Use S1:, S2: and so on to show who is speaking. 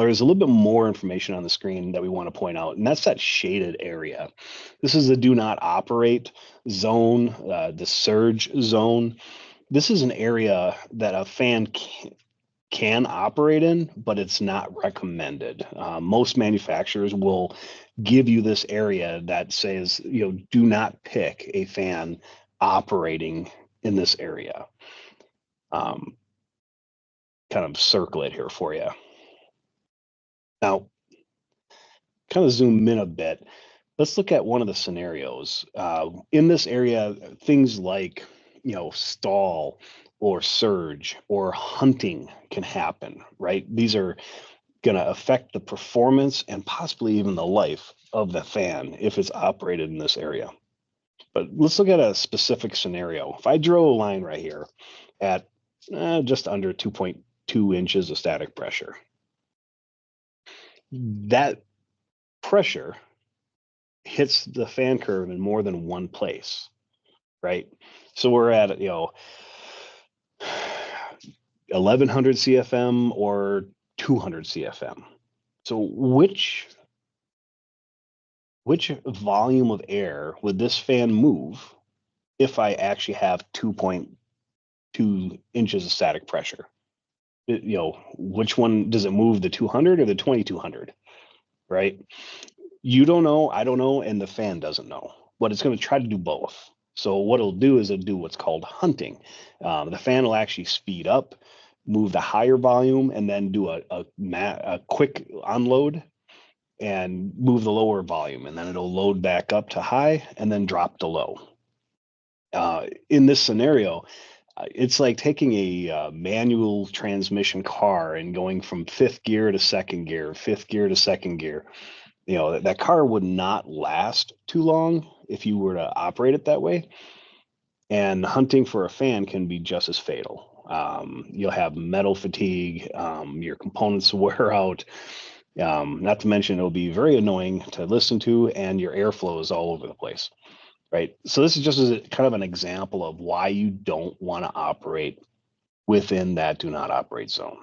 S1: there's a little bit more information on the screen that we want to point out, and that's that shaded area. This is the do not operate zone, the surge zone. This is an area that a fan can operate in, but it's not recommended. Most manufacturers will give you this area that says, do not pick a fan operating in this area. Kind of circle it here for you. Now, kind of zoom in a bit. Let's look at one of the scenarios. In this area, things like, stall or surge or hunting can happen, right? These are going to affect the performance and possibly even the life of the fan if it's operated in this area. But let's look at a specific scenario. If I draw a line right here at just under 2.2 inches of static pressure, that pressure hits the fan curve in more than one place, right? So we're at 1100 CFM or 200 CFM. So which volume of air would this fan move if I actually have 2.2 inches of static pressure? Which one does it move, the 200 or the 2200, right? You don't know, I don't know, and the fan doesn't know, but it's going to try to do both. So what it'll do is it'll do what's called hunting. The fan will actually speed up, move the higher volume, and then do a quick unload and move the lower volume, and then it'll load back up to high and then drop to low. In this scenario, it's like taking a manual transmission car and going from fifth gear to second gear, fifth gear to second gear. That car would not last too long if you were to operate it that way. And hunting for a fan can be just as fatal. You'll have metal fatigue, your components wear out. Not to mention it'll be very annoying to listen to, and your airflow is all over the place, right? So this is just kind of an example of why you don't want to operate within that do not operate zone.